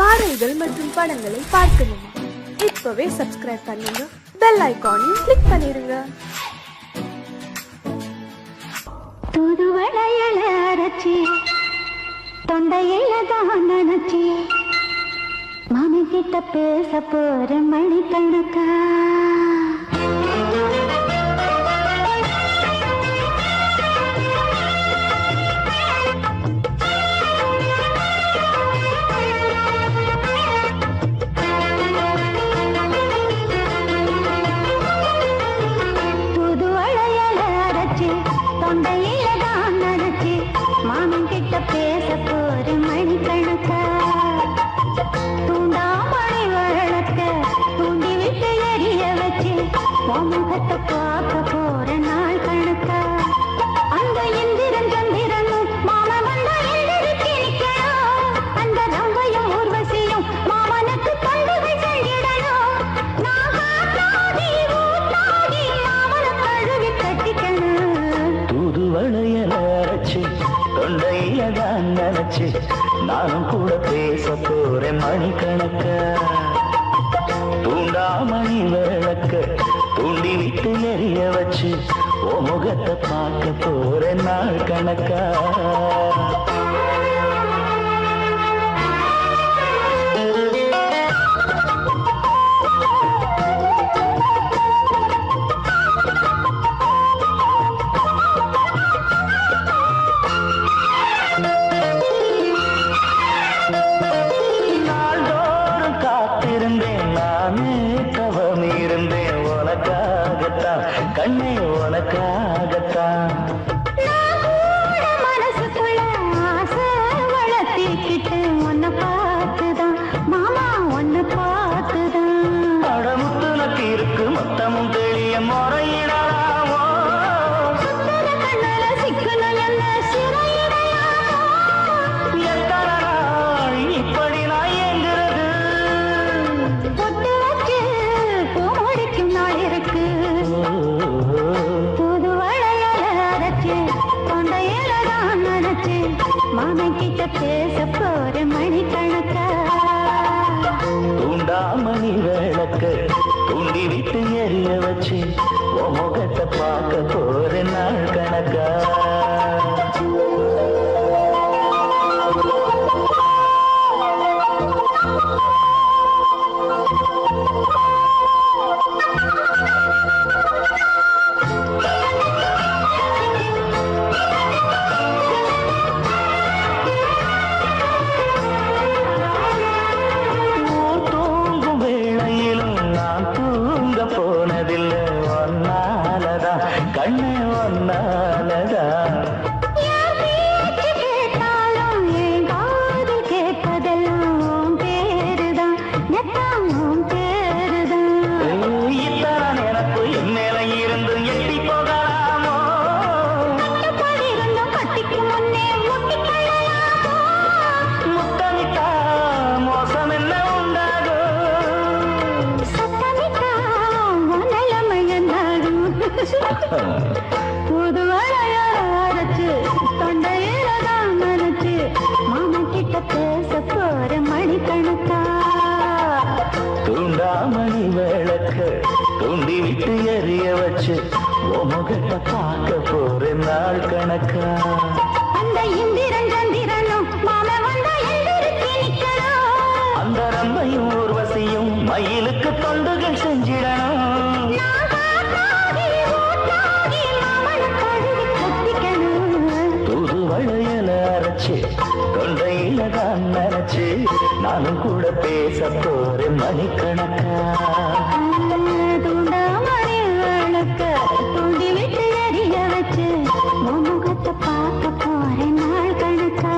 பாடல்கள் மற்றும் படங்களை பார்க்கணுமா? இப்பவே சப்ஸ்கிரைப் பண்ணுங்க, பெல் ஐகானையும் கிளிக் பண்ணிருங்க. தூதுவளையல அரைச்சி தொண்டையில தான் நினைச்சி மாமி கிட்ட பேச போற மணிக்கணக்கா. பேச போற மணிக்கணக்கா. தூண்டாமணி வழக்க தூண்டி விட்டு எரிய வச்சு முகத்தை பார்க்க போற நாள் கணக்கா. அந்த இந்திரன் சந்திரனும் மாம வந்த எந்திரிச்சு நிக்கணும். அந்த ரம்பையும் ஊர்வசியும் மாமனுக்கு தொண்டுகள் செஞ்சிடணும். நான் காத்தாடி ஊத்தாடி மாமனை கழுவி கட்டிக்கணும். தூதுவளையல அரைச்சு தொண்டையில தான் நினைச்சு நானும் கூட பேச போறேன் மணிக்கணக்க. தூண்டாமணி விளக்க தூண்டி விட்டு எரிய வச்சு ஓ முகத்தை பார்க்க போறேன் நாள் கணக்கா. கண்ணே உனக்காகத்தான் மனசுக்குள்ள ஆசை வளர்த்திக்கிட்டு உன்னை பார்த்துதான் மாமா உன்னை பார்த்துதான். அடமுத்துனக்கு இருக்கு மொத்தமும் தெளிய முறையிடலாமோ. கண்ணல சிக்கணும் என்ன சிறையிடையாமோ. எத்தனை நாள் இப்படி நான் எங்கிறது பொட்டு வச்சு பூ முடிக்கும் நாள் இருக்கு. மாமன் கிட்ட பேச போற மணிக்கணக்கா. தூண்டாமணி விளக்க தூண்டி விட்டு எரிய வச்சு உன் முகத்தை பார்க்க போற நாள் கணக்கா. கண்ணே ஒன்னாலதா கேட்டாலும் என் காது கேட்பதெல்லாம் பேருதான் நெத்தாம் பேருதான். இத்தான் எனக்கு என் மேல இருந்து எட்டி போகலாமோ. இருந்தும் கட்டிக்கு முன்னே முட்டிக்கொள்ளலாமோ. முத்தமிட்டா மோசம் என்ன உண்டாகும். சத்தமிட்டா நிலைமை என்னாகும். புதுவளைய அரைச்சு தொண்டையில தான் நினைச்சு மாமன் கிட்ட பேச போற மணிக்கணக்கா. தூண்டாமணி விளக்க தூண்டி விட்டு எரிய வச்சு உன் முகத்தை பார்க்க போற நாள் கணக்கா. அந்த இந்திரன் சந்திரனும் மாம வந்த எந்திரிச்சு நிக்கணும். அந்த ரம்பையும் ஊர்வசியும் மயிலுக்கு தொண்டுகள் செஞ்சிடணும். தூதுவளையல அரைச்சு தொண்டையில தான் நினைச்சு நானும் கூட பேச போறேன் மணிக்கணக்கா. தூண்டாமணி விளக்க தூண்டி விட்டு எரிய வச்சு முகத்தை பார்க்க போறேன் நாள் கணக்கா.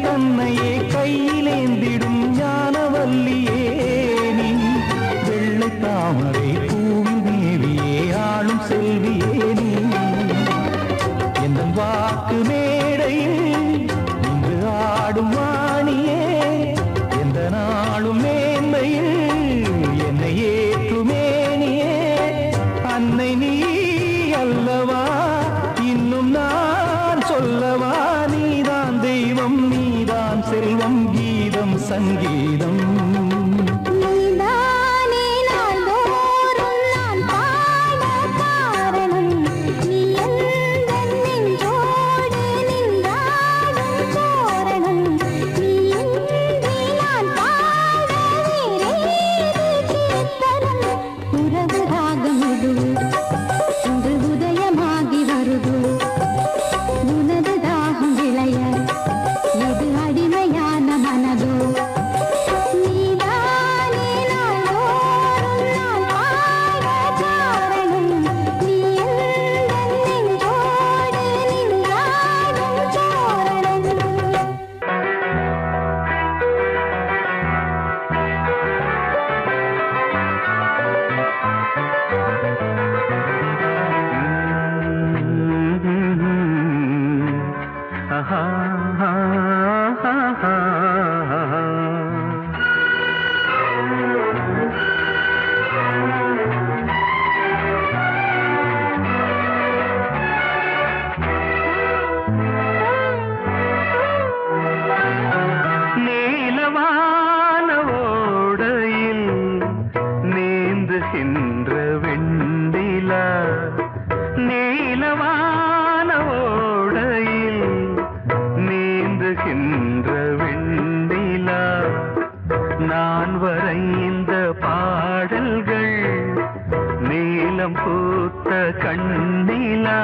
தன்னையே கையிலேந்திடும் ஞானவல்லியே நீ வெள்ளை தாமரை பூவில் மேவியே ஆளும் செல்வியே நீ என் வாக்கு மேடையில் இன்று ஆடும் வாணியே எந்த நாளும் மேன்மையில் என்னை ஏற்றுமேனியே அன்னை நீ அல்லவா இன்னும் நான் சொல்லவா நீதான் தெய்வம் நீதான் செல்வம் கீதம் சங்கீதம் நான் வரைந்த பாடல்கள் நீலம் பூத்த கண்ணிலா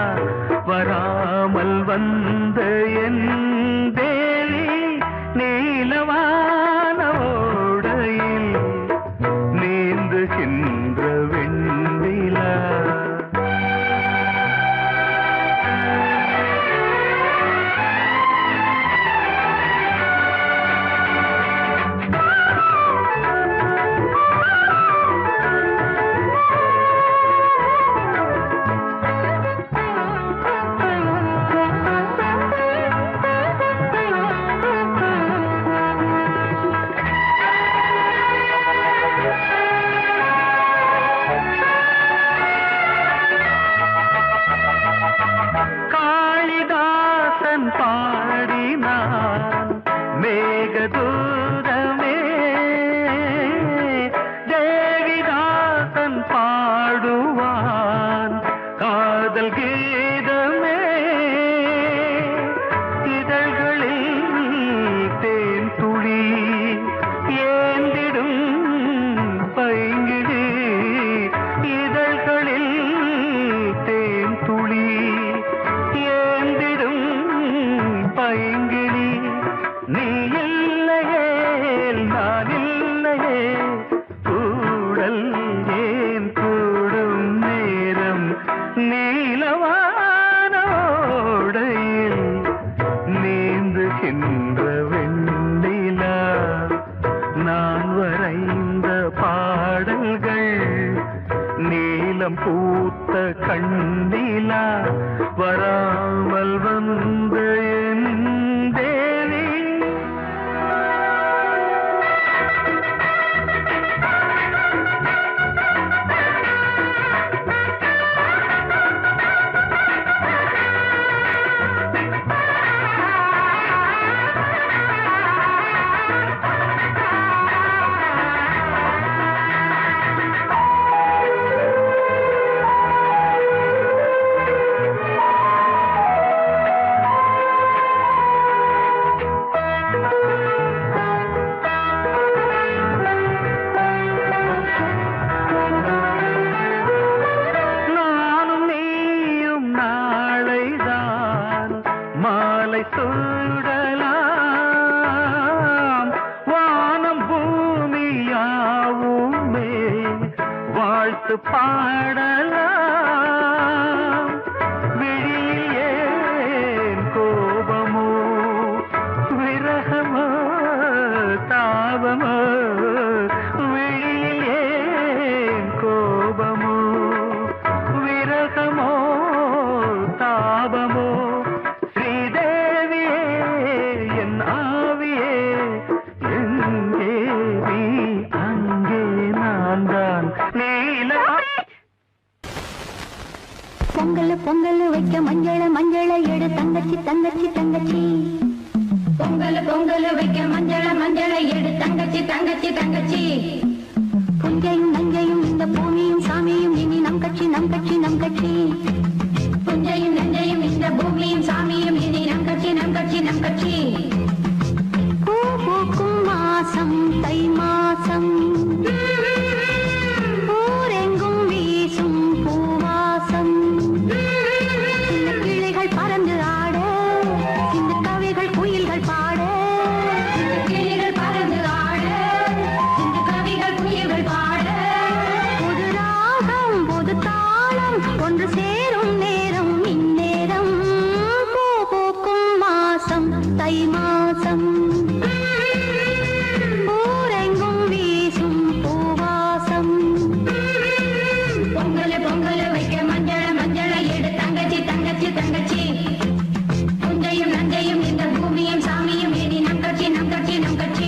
வராமல் வந்த என் தேவி நீலவான ஓடையில் நீந்துகின்ற வெண்ணிலா பாடினான் மேகதூதமே தேவிதாசன் பாடுவான் காதல் கீதமே இதழ்களில் தேன் துளி ஏந்திடும் பைங்கிடி இதழ்களில் தேன் துளி ஏந்திடும் பைங்கிளி நீ இல்லையே நான் இல்லையே கூடல் ஏன் கூடும் நேரம் நீலவானோடையில் நீந்துகின்ற வெண்ணிலா நான் வரைந்த பாடல்கள் நீலம் பூத்த கண்ணிலா வராமல் வந்த என் தேவி மாலை சூடலாம் வானம் பூமியாவுமே வாழ்த்து பாடலாம் விழியில் ஏன் கோபமோ விரக பொங்கல் பொங்கல் வைக்க மஞ்சள மஞ்சள எடு தங்கச்சி தங்கச்சி தங்கச்சி. பொங்கல் பொங்கல் வைக்க மஞ்சள மஞ்சள எடு தங்கச்சி தங்கச்சி தங்கச்சி. புஞ்சையும் நஞ்சையும் இந்த பூமியும் சாமியும் இனி நம் கட்சி நம் கட்சி நம் கட்சி. புஞ்சையும் நஞ்சையும் இந்த பூமியும் சாமியும் இனி நம் கட்சி நம் கட்சி நம் கட்சி. பூ பூக்கும் மாசம் தை மாசம், ஊரெங்கும் வீசும் பூவாசம். சின்ன கிளிகள் பறந்து ஆட, சின்ன கவிகள் குயில்கள் பாட. கிளிகள் பறந்து ஆட, சின்ன கவிகள் குயில்கள் பாட. புது ராகம் புது தாளம் ஒன்று சேரும் நேரம் இந்நேரம். பூ பூக்கும் மாசம் தை மாசம், ஊரெங்கும் வீசும் பூவாசம். பொங்கல் பொங்கல் வைக்க மஞ்சள மஞ்சள எடு தங்கச்சி தங்கச்சி தங்கச்சி. புஞ்சையும் நஞ்சையும் இந்த பூமியும் சாமியும் இனி நம் கட்சி நம் கட்சி நம் கட்சி.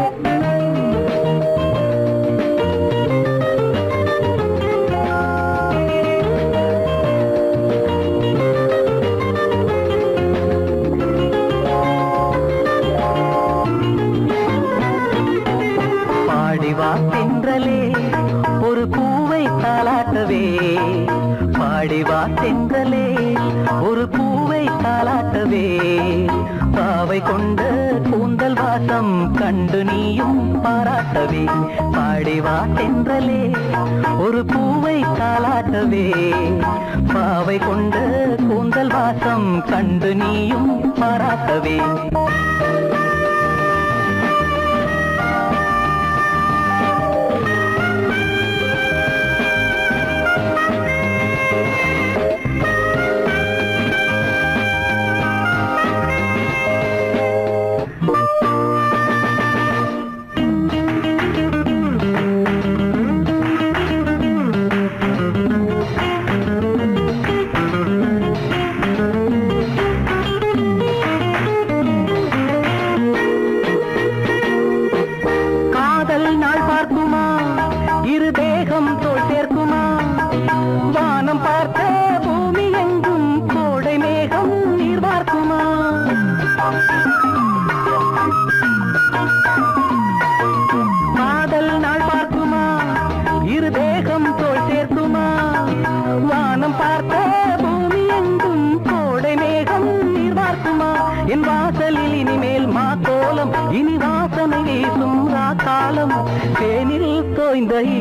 தாலாட்டவே பாடிவா தென்றலே ஒரு பூவை தாலாட்டவே பாவை கொண்ட கூந்தல் வாசம் கண்டு நீயும் பாராட்டவே பாடிவா தென்றலே ஒரு பூவை தாலாட்டவே பாவை கொண்ட கூந்தல் வாசம் கண்டு நீயும் பாராட்டவே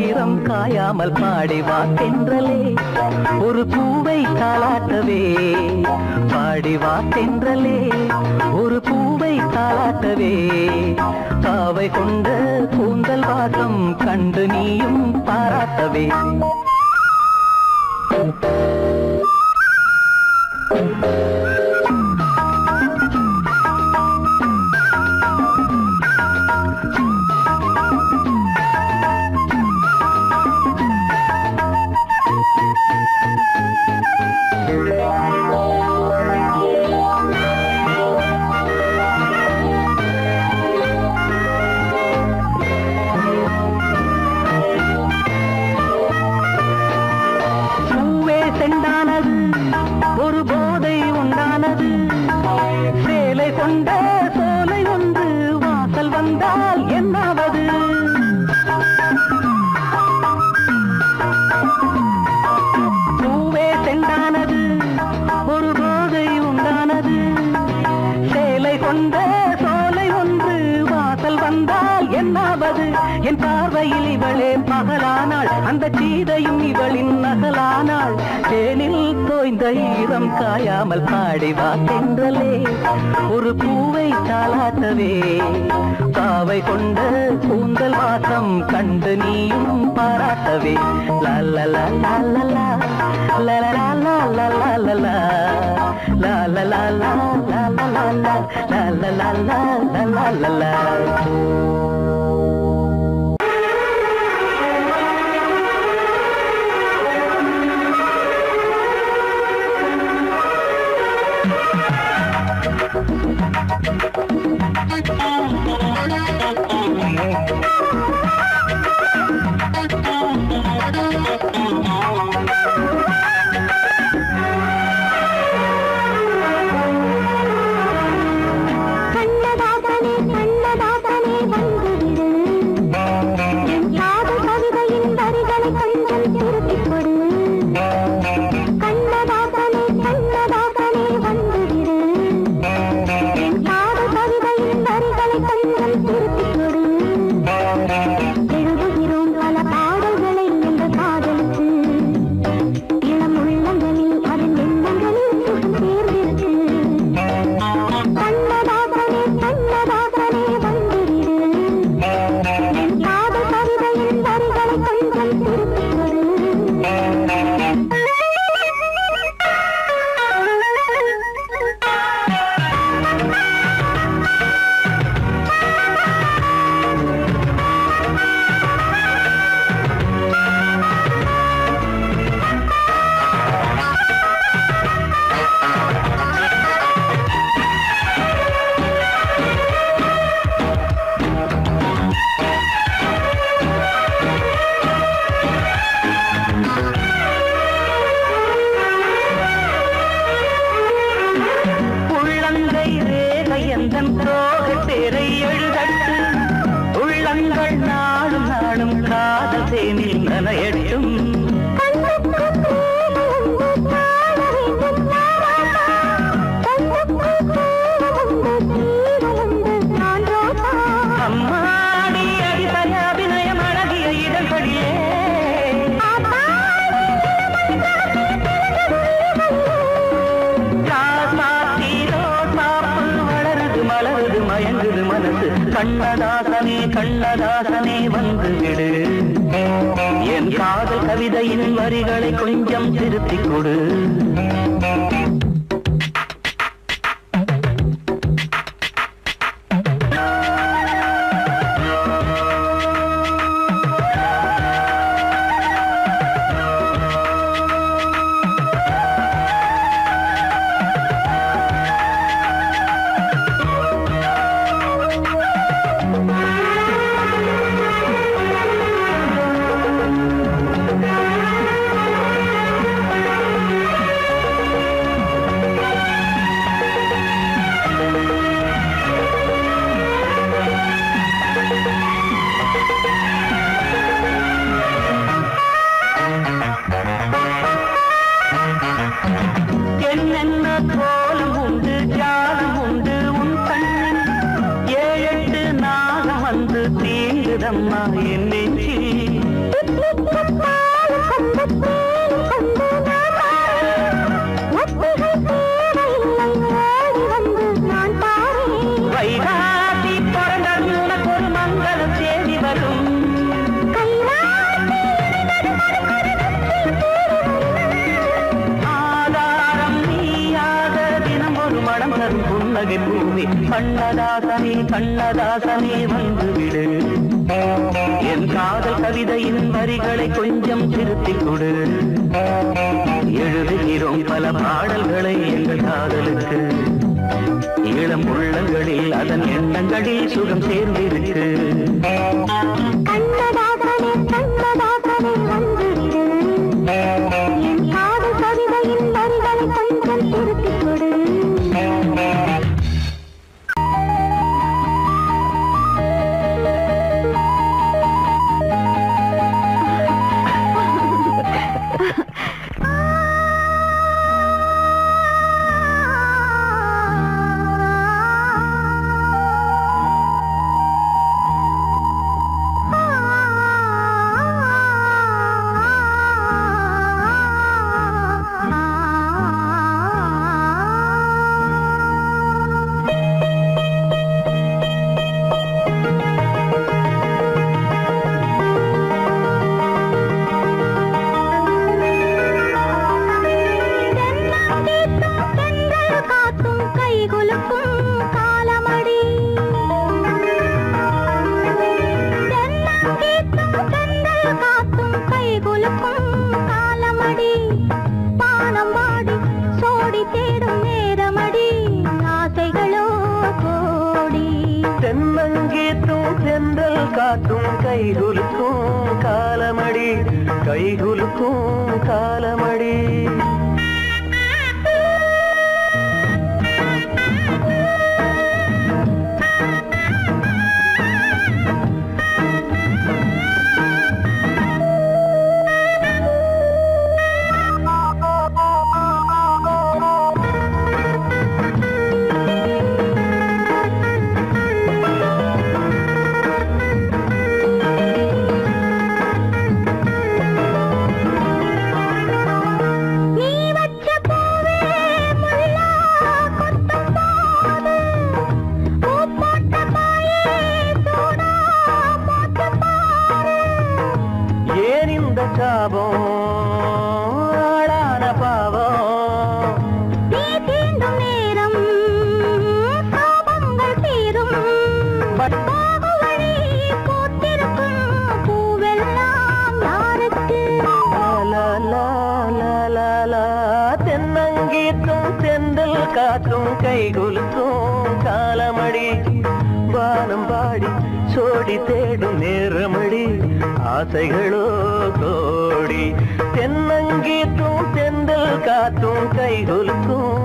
ஈரம் காயாமல் பாடிவா தென்றலே ஒரு பூவை தாலாட்டவே பாடிவா தென்றலே ஒரு பூவை தாலாட்டவே பாவை கொண்ட கூந்தல் வாசம் கண்டு நீயும் பாராட்டவே என் பார்வையில் இவளே மகளானாள் அந்த சீதையும் இவளின் நகலானாள் தேனில் தோய்ந்த ஈரம் காயாமல் பாடிவா தென்றலே ஒரு பூவை தாலாட்டவே பாவை கொண்ட கூந்தல் வாசம் கண்டு நீயும் பாராட்டவே லல்லலா லல்லலா லல்லலா லல்லலா லல்லலா லல்லலா லல்லலா உள்ளங்கள் நாளும் நாளும் காதல் தேனில் நனையட்டும் கண்ணதாசனே கண்ணதாசனே வந்து விடு என் காதல் கவிதையின் வரிகளை கொஞ்சம் திருத்திக் கொடு என்னென்ன கோலம் உண்டு ஜாலம் உண்டு உன் கண்ணில் 7-8 நாகம் வந்து தீங்குதம்மா என் நெஞ்சில் வைகாசி பிறந்தால் உனக்கு ஒரு மங்களம் தேடி வரும் புன்னகை பூமி கண்ணதாசனே கண்ணதாசனே வந்து விடு என் காதல் கவிதையின் வரிகளை கொஞ்சம் திருத்திக் கொடு எழுதுகிறோம் பல பாடல்களை எங்கள் காதலுக்கு இளம் உள்ளங்களில் அதன் எண்ணங்களில் சுகம் சேர்ந்திருக்கு கண்ணதாசனே கண்ணதாசனே வந்து விடு என் காதல் கவிதையின் வரிகளை கொஞ்சம் திருத்திக் கொடு காத்தும் கைகுலுக்கும் காலமடி கைகுலுக்கும் காலமடி காற்றும் கைகுலுக்கும் காலமடி வானம் பாடி சோடி தேடும் நேரமடி ஆசைகளோ கோடி தென்னங்கீற்றும் தென்றல் காற்றும் கைகுலுக்கும்